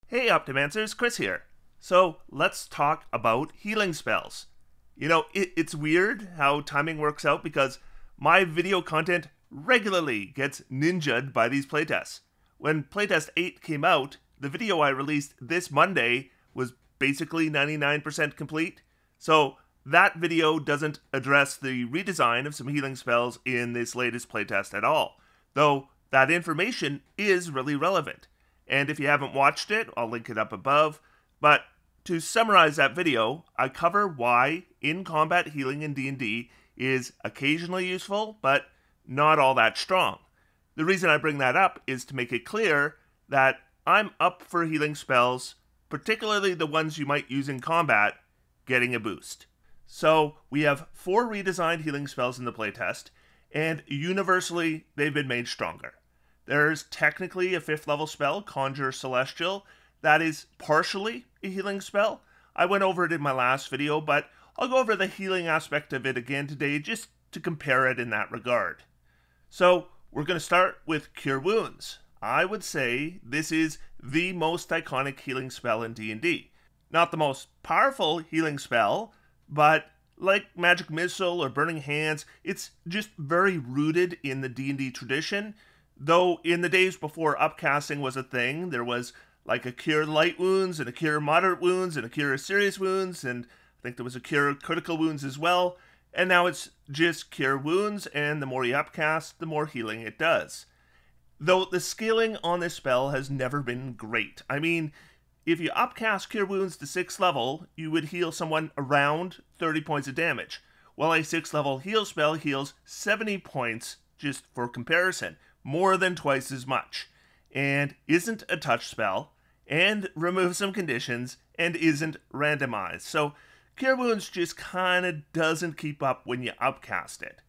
Hey Optimancers, Chris here. So let's talk about healing spells. It's weird how timing works out because my video content regularly gets ninja'd by these playtests. When Playtest 8 came out, the video I released this Monday was basically 99% complete. So that video doesn't address the redesign of some healing spells in this latest playtest at all, though that information is really relevant. And if you haven't watched it, I'll link it up above. But to summarize that video, I cover why in-combat healing in D&D is occasionally useful, but not all that strong. The reason I bring that up is to make it clear that I'm up for healing spells, particularly the ones you might use in combat, getting a boost. So we have 4 redesigned healing spells in the playtest, and universally they've been made stronger. There's technically a 5th level spell, Conjure Celestial, that is partially a healing spell. I went over it in my last video, but I'll go over the healing aspect of it again today just to compare it in that regard. So we're going to start with Cure Wounds. I would say this is the most iconic healing spell in D&D. Not the most powerful healing spell, but like Magic Missile or Burning Hands, it's just very rooted in the D&D tradition. Though in the days before upcasting was a thing, there was like a Cure Light Wounds and a Cure Moderate Wounds and a Cure Serious Wounds, and I think there was a Cure Critical Wounds as well. And now it's just Cure Wounds, and the more you upcast, the more healing it does. Though the scaling on this spell has never been great. I mean, if you upcast Cure Wounds to 6th level, you would heal someone around 30 points of damage, while a 6th level heal spell heals 70 points, just for comparison. More than twice as much, and isn't a touch spell, and removes some conditions, and isn't randomized. So Cure Wounds just kinda doesn't keep up when you upcast it.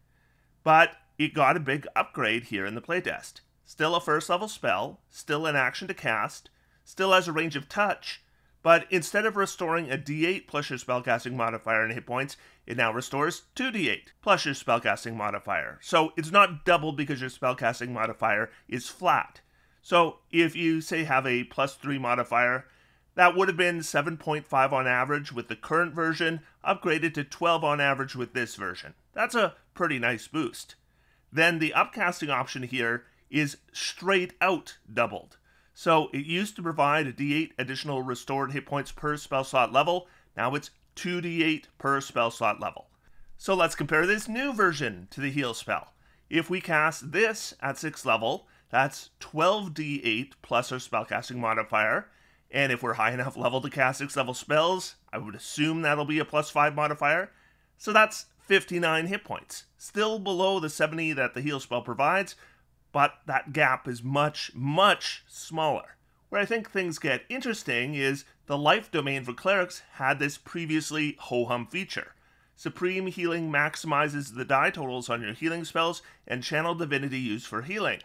But it got a big upgrade here in the playtest. Still a 1st level spell, still an action to cast, still has a range of touch, but instead of restoring a D8 plus your spellcasting modifier and hit points, it now restores 2d8 plus your spellcasting modifier. So it's not doubled because your spellcasting modifier is flat. So if you, say, have a +3 modifier, that would have been 7.5 on average with the current version, upgraded to 12 on average with this version. That's a pretty nice boost. Then the upcasting option here is straight out doubled. So it used to provide a d8 additional restored hit points per spell slot level. Now it's 2d8 per spell slot level. So let's compare this new version to the heal spell. If we cast this at 6th level, that's 12d8 plus our spellcasting modifier. And if we're high enough level to cast 6th level spells, I would assume that'll be a +5 modifier. So that's 59 hit points. Still below the 70 that the heal spell provides, but that gap is much, much smaller. Where I think things get interesting is the life domain for clerics had this previously ho-hum feature. Supreme Healing maximizes the die totals on your healing spells and Channel Divinity used for healing.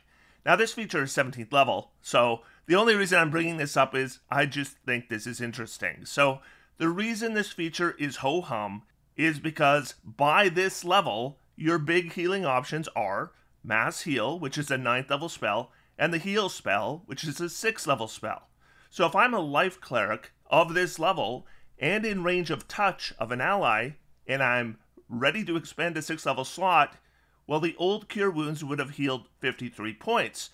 Now this feature is 17th level, so the only reason I'm bringing this up is I just think this is interesting. So the reason this feature is ho-hum is because by this level, your big healing options are Mass Heal, which is a 9th level spell, and the Heal spell, which is a 6th level spell. So if I'm a life cleric of this level, and in range of touch of an ally, and I'm ready to expand a 6th level slot, well, the old Cure Wounds would have healed 53 points.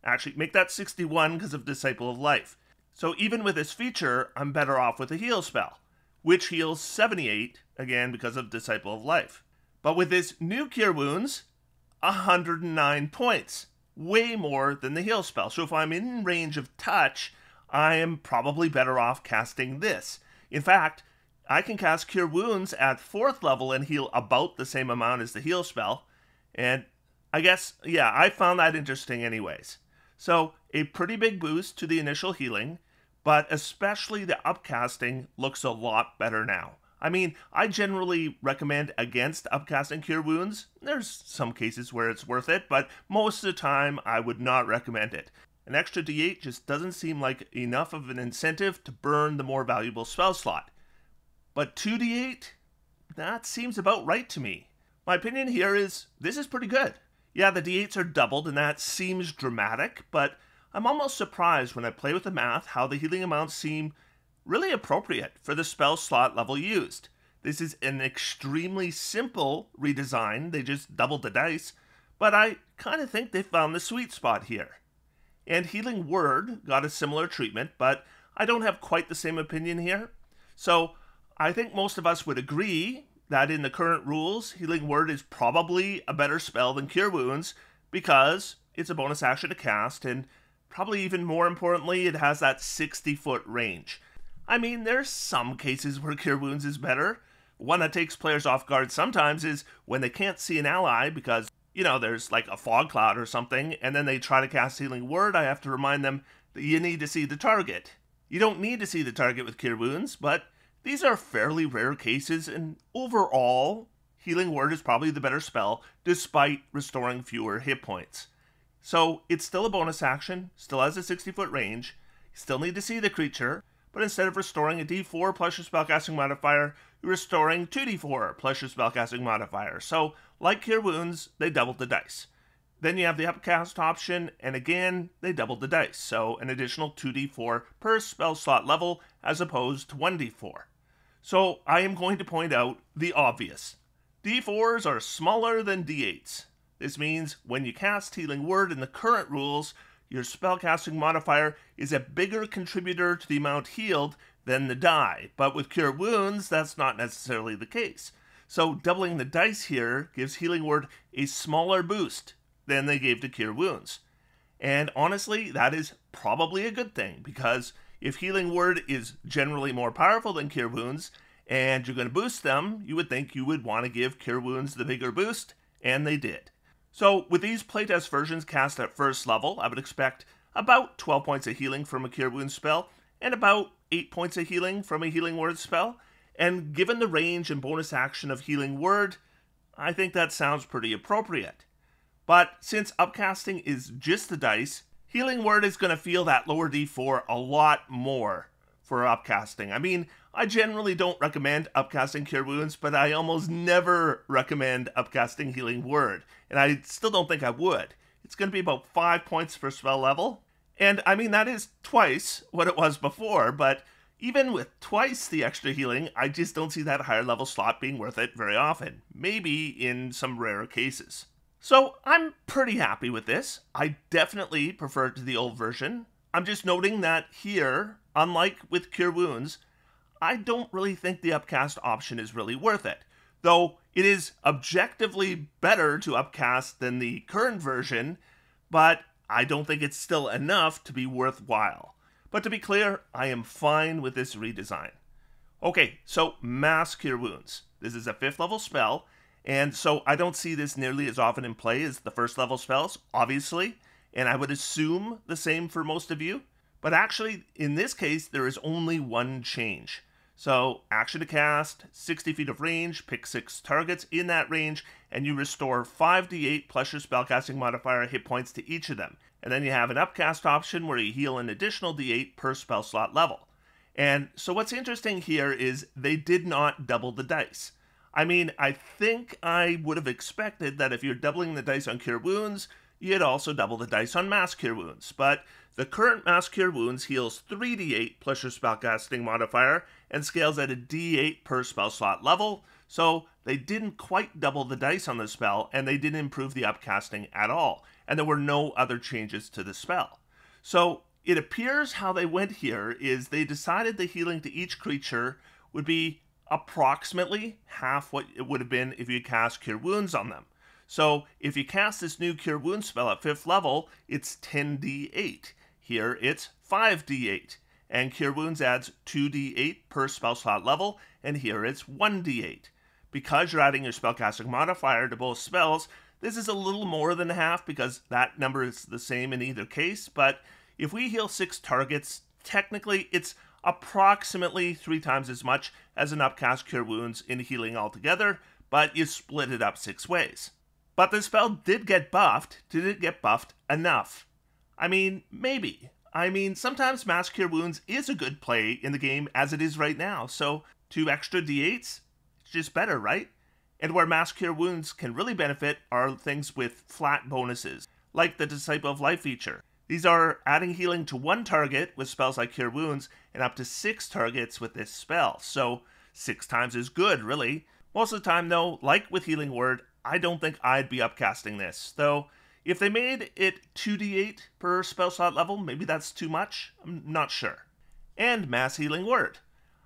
Actually, make that 61 because of Disciple of Life. So even with this feature, I'm better off with the Heal spell, which heals 78, again because of Disciple of Life. But with this new Cure Wounds, 109 points. Way more than the heal spell. So if I'm in range of touch, I am probably better off casting this. In fact, I can cast Cure Wounds at 4th level and heal about the same amount as the heal spell. And I guess, yeah, I found that interesting anyways. So a pretty big boost to the initial healing, but especially the upcasting looks a lot better now. I mean, I generally recommend against upcasting Cure Wounds. There's some cases where it's worth it, but most of the time I would not recommend it. An extra d8 just doesn't seem like enough of an incentive to burn the more valuable spell slot. But 2d8? That seems about right to me. My opinion here is, this is pretty good. Yeah, the d8s are doubled and that seems dramatic, but I'm almost surprised when I play with the math how the healing amounts seem really appropriate for the spell slot level used. This is an extremely simple redesign, they just doubled the dice, but I kind of think they found the sweet spot here. And Healing Word got a similar treatment, but I don't have quite the same opinion here. So I think most of us would agree that in the current rules, Healing Word is probably a better spell than Cure Wounds because it's a bonus action to cast, and probably even more importantly, it has that 60-foot range. I mean, there's some cases where Cure Wounds is better. One that takes players off guard sometimes is when they can't see an ally because, there's like a fog cloud or something, and then they try to cast Healing Word. I have to remind them that you need to see the target. You don't need to see the target with Cure Wounds, but these are fairly rare cases, and overall, Healing Word is probably the better spell, despite restoring fewer hit points. So it's still a bonus action, still has a 60-foot range, you still need to see the creature, but instead of restoring a d4 plus your spellcasting modifier, you're restoring 2d4 plus your spellcasting modifier. So, like Cure Wounds, they doubled the dice. Then you have the upcast option, and again, they doubled the dice, so an additional 2d4 per spell slot level as opposed to 1d4. So I am going to point out the obvious. d4s are smaller than d8s. This means when you cast Healing Word in the current rules, your spellcasting modifier is a bigger contributor to the amount healed than the die, but with Cure Wounds, that's not necessarily the case. So doubling the dice here gives Healing Word a smaller boost than they gave to Cure Wounds. And honestly, that is probably a good thing, because if Healing Word is generally more powerful than Cure Wounds, and you're going to boost them, you would think you would want to give Cure Wounds the bigger boost, and they did. So with these playtest versions cast at first level, I would expect about 12 points of healing from a Cure Wounds spell, and about 8 points of healing from a Healing Word spell. And given the range and bonus action of Healing Word, I think that sounds pretty appropriate. But since upcasting is just the dice, Healing Word is going to feel that lower d4 a lot more for upcasting. I mean, I generally don't recommend upcasting Cure Wounds, but I almost never recommend upcasting Healing Word, and I still don't think I would. It's going to be about 5 points per spell level, and I mean, that is twice what it was before, but even with twice the extra healing, I just don't see that higher level slot being worth it very often, maybe in some rare cases. So I'm pretty happy with this. I definitely prefer it to the old version. I'm just noting that here, unlike with Cure Wounds, I don't really think the upcast option is really worth it. Though it is objectively better to upcast than the current version, but I don't think it's still enough to be worthwhile. But to be clear, I am fine with this redesign. Okay, so Mass Cure Wounds. This is a 5th level spell, and so I don't see this nearly as often in play as the 1st level spells, obviously, and I would assume the same for most of you. But actually, in this case, there is only one change. So, action to cast, 60 feet of range, pick 6 targets in that range, and you restore 5d8 plus your spellcasting modifier hit points to each of them. And then you have an upcast option where you heal an additional d8 per spell slot level. And so what's interesting here is they did not double the dice. I mean, I think I would have expected that if you're doubling the dice on Cure Wounds, you'd also double the dice on Mass Cure Wounds. But the current Mass Cure Wounds heals 3d8 plus your spellcasting modifier and scales at a d8 per spell slot level, so they didn't quite double the dice on the spell, and they didn't improve the upcasting at all, and there were no other changes to the spell. So it appears how they went here is they decided the healing to each creature would be approximately half what it would have been if you cast Cure Wounds on them. So if you cast this new Cure Wounds spell at 5th level, it's 10d8. Here it's 5d8. And Cure Wounds adds 2d8 per spell slot level, and here it's 1d8. Because you're adding your spellcasting modifier to both spells, this is a little more than half because that number is the same in either case, but if we heal 6 targets, technically it's approximately 3 times as much as an upcast Cure Wounds in healing altogether, but you split it up 6 ways. But the spell did get buffed. Did it get buffed enough? I mean, maybe. I mean, sometimes Mass Cure Wounds is a good play in the game as it is right now, so 2 extra d8s, it's just better, right? And where Mass Cure Wounds can really benefit are things with flat bonuses, like the Disciple of Life feature. These are adding healing to one target with spells like Cure Wounds and up to 6 targets with this spell. So 6 times is good, really. Most of the time, though, like with Healing Word, I don't think I'd be upcasting this. Though, if they made it 2d8 per spell slot level, maybe that's too much. I'm not sure. And Mass Healing Word.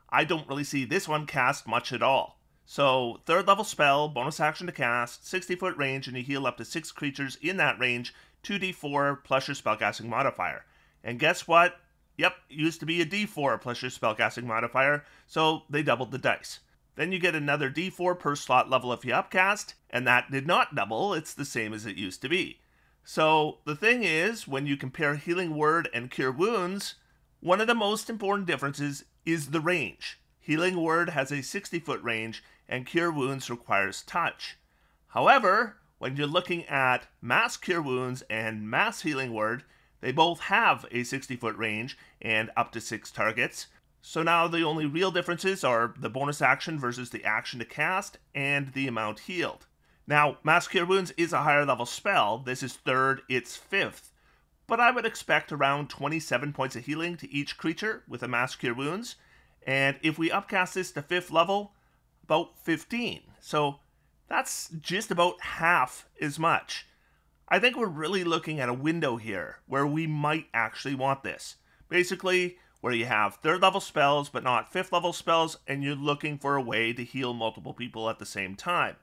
I don't really see this one cast much at all. So, 3rd level spell, bonus action to cast, 60-foot range, and you heal up to 6 creatures in that range, 2d4 plus your spellcasting modifier. And guess what? Yep, used to be a d4 plus your spellcasting modifier, so they doubled the dice. Then you get another d4 per slot level if you upcast, and that did not double, it's the same as it used to be. So, the thing is, when you compare Healing Word and Cure Wounds, one of the most important differences is the range. Healing Word has a 60-foot range, and Cure Wounds requires touch. However, when you're looking at Mass Cure Wounds and Mass Healing Word, they both have a 60-foot range and up to 6 targets. So now the only real differences are the bonus action versus the action to cast and the amount healed. Now, Mass Cure Wounds is a higher level spell. This is 3rd, it's 5th. But I would expect around 27 points of healing to each creature with a Mass Cure Wounds. And if we upcast this to 5th level, about 15. So that's just about half as much. I think we're really looking at a window here where we might actually want this. Basically, where you have 3rd level spells but not 5th level spells, and you're looking for a way to heal multiple people at the same time.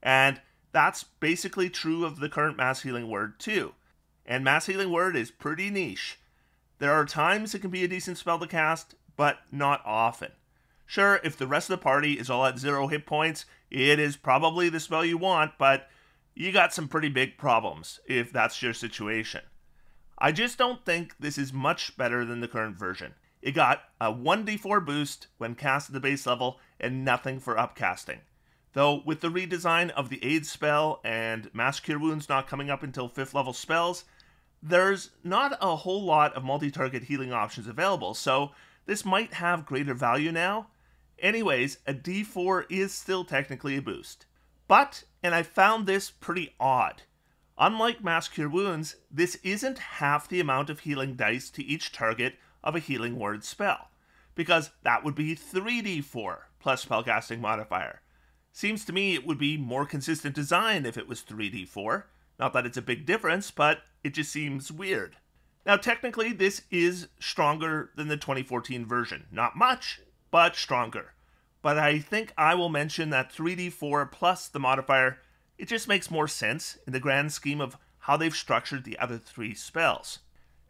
And that's basically true of the current Mass Healing Word too. And Mass Healing Word is pretty niche. There are times it can be a decent spell to cast, but not often. Sure, if the rest of the party is all at 0 hit points, it is probably the spell you want, but you got some pretty big problems if that's your situation. I just don't think this is much better than the current version. It got a 1d4 boost when cast at the base level and nothing for upcasting. Though with the redesign of the aid spell and Mass Cure Wounds not coming up until 5th level spells, there's not a whole lot of multi-target healing options available, so this might have greater value now. Anyways, a d4 is still technically a boost. But, and I found this pretty odd, unlike Mass Cure Wounds, this isn't half the amount of healing dice to each target of a Healing Word spell, because that would be 3d4 plus spellcasting modifier. Seems to me it would be more consistent design if it was 3d4. Not that it's a big difference, but it just seems weird. Now technically this is stronger than the 2014 version. Not much, but stronger. But I think I will mention that 3d4 plus the modifier, it just makes more sense in the grand scheme of how they've structured the other 3 spells.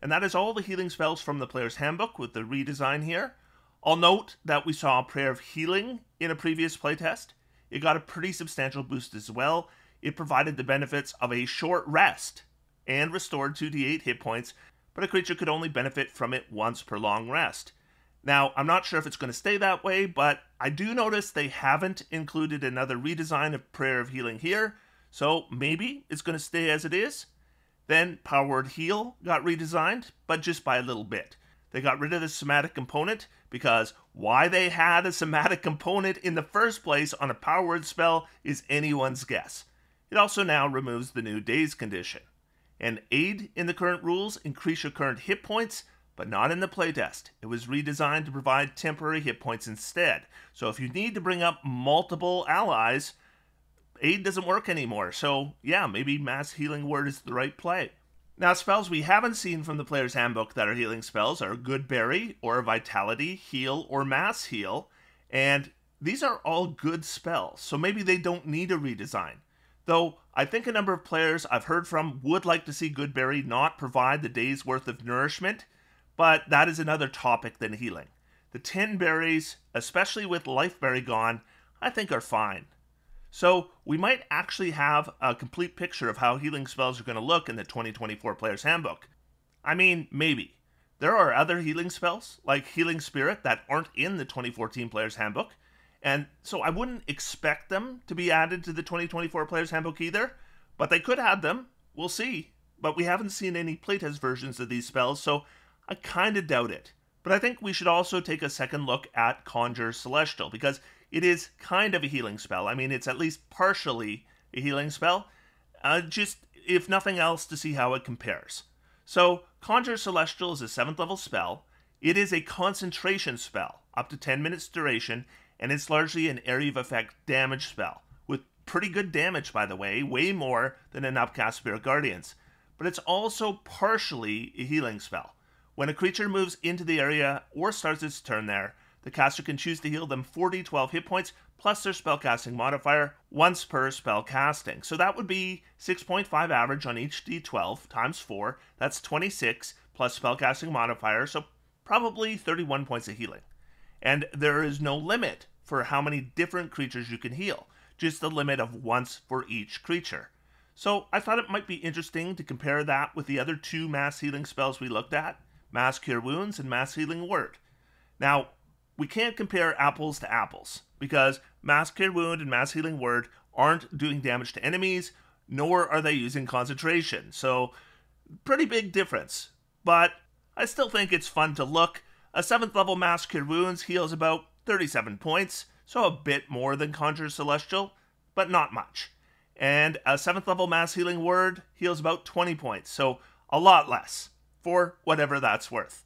And that is all the healing spells from the Player's Handbook with the redesign here. I'll note that we saw Prayer of Healing in a previous playtest. It got a pretty substantial boost as well. It provided the benefits of a short rest and restored 2d8 hit points, but a creature could only benefit from it once per long rest. Now, I'm not sure if it's going to stay that way, but I do notice they haven't included another redesign of Prayer of Healing here, so maybe it's going to stay as it is. Then Power Word Heal got redesigned, but just by a little bit. They got rid of the somatic component, because why they had a somatic component in the first place on a Power Word spell is anyone's guess. It also now removes the new Daze condition. And Aid in the current rules increase your current hit points, but not in the playtest. It was redesigned to provide temporary hit points instead. So if you need to bring up multiple allies, Aid doesn't work anymore. So yeah, maybe Mass Healing Word is the right play. Now, spells we haven't seen from the Player's Handbook that are healing spells are Good Berry, or Vitality, Heal, or Mass Heal. And these are all good spells, so maybe they don't need a redesign. Though, I think a number of players I've heard from would like to see Good Berry not provide the day's worth of nourishment, but that is another topic than healing. The 10 berries, especially with Life Berry gone, I think are fine. So, we might actually have a complete picture of how healing spells are going to look in the 2024 Player's Handbook. I mean, maybe. There are other healing spells, like Healing Spirit, that aren't in the 2014 Player's Handbook, and so I wouldn't expect them to be added to the 2024 Player's Handbook either, but they could add them. We'll see. But we haven't seen any playtest versions of these spells, so I kind of doubt it. But I think we should also take a second look at Conjure Celestial, because it is kind of a healing spell. I mean, it's at least partially a healing spell, just if nothing else to see how it compares. So, Conjure Celestial is a 7th level spell. It is a concentration spell, up to 10 minutes duration, and it's largely an area of effect damage spell, with pretty good damage, by the way, way more than an upcast Spirit Guardians. But it's also partially a healing spell. When a creature moves into the area or starts its turn there, the caster can choose to heal them 4d12 hit points plus their spellcasting modifier once per spell casting. So that would be 6.5 average on each d12 times 4. That's 26 plus spellcasting modifier, so probably 31 points of healing. And there is no limit for how many different creatures you can heal, just the limit of once for each creature. So I thought it might be interesting to compare that with the other two mass healing spells we looked at, Mass Cure Wounds and Mass Healing Word. Now, we can't compare apples to apples, because Mass Cure Wound and Mass Healing Word aren't doing damage to enemies, nor are they using concentration, so pretty big difference. But I still think it's fun to look. A 7th level Mass Cure Wounds heals about 37 points, so a bit more than Conjure Celestial, but not much. And a 7th level Mass Healing Word heals about 20 points, so a lot less, for whatever that's worth.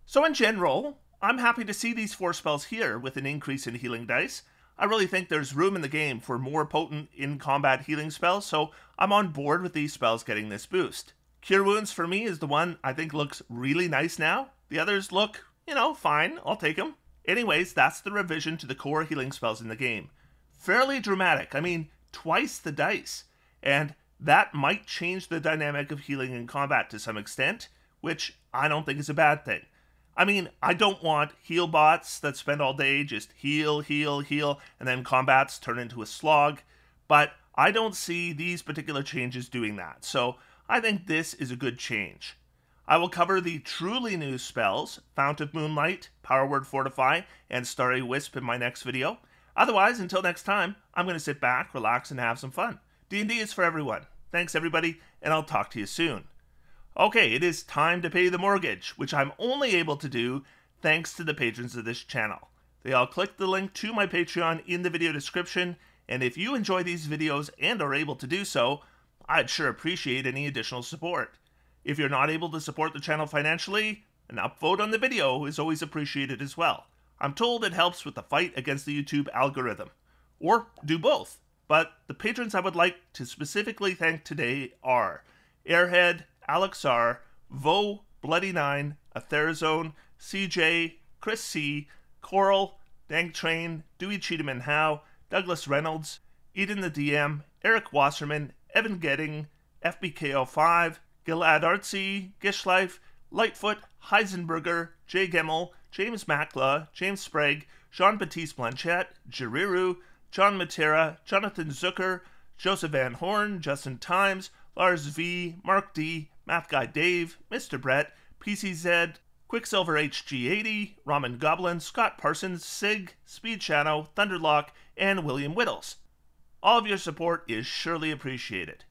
So in general, I'm happy to see these 4 spells here with an increase in healing dice. I really think there's room in the game for more potent in-combat healing spells, so I'm on board with these spells getting this boost. Cure Wounds for me is the one I think looks really nice now. The others look, fine, I'll take them. Anyways, that's the revision to the core healing spells in the game. Fairly dramatic, twice the dice. And that might change the dynamic of healing in combat to some extent, which I don't think is a bad thing. I don't want heal bots that spend all day just heal, heal, heal, and then combats turn into a slog, but I don't see these particular changes doing that, so I think this is a good change. I will cover the truly new spells, Fount of Moonlight, Power Word Fortify, and Starry Wisp in my next video. Otherwise, until next time, I'm going to sit back, relax, and have some fun. D&D is for everyone. Thanks everybody, and I'll talk to you soon. Okay, it is time to pay the mortgage, which I'm only able to do thanks to the patrons of this channel. They all click the link to my Patreon in the video description, and if you enjoy these videos and are able to do so, I'd sure appreciate any additional support. If you're not able to support the channel financially, an upvote on the video is always appreciated as well. I'm told it helps with the fight against the YouTube algorithm. Or do both. But the patrons I would like to specifically thank today are Airhead, Alex R, Vo, Bloody9, Atherazone, CJ, Chris C, Coral, Dank Train, Dewey Cheatham Howe, Douglas Reynolds, Eden the DM, Eric Wasserman, Evan Getting, FBKO5, Gilad Artsy, Gishlife, Lightfoot, Heisenberger, Jay Gemmel, James Makla, James Sprague, Jean-Baptiste Blanchette, Jariru, John Matera, Jonathan Zucker, Joseph Van Horn, Justin Times, Lars V, Mark D, Math Guy Dave, Mr. Brett, PCZ, Quicksilver HG80, Ramen Goblin, Scott Parsons, Sig, Speed Shadow, Thunderlock, and William Whittles. All of your support is surely appreciated.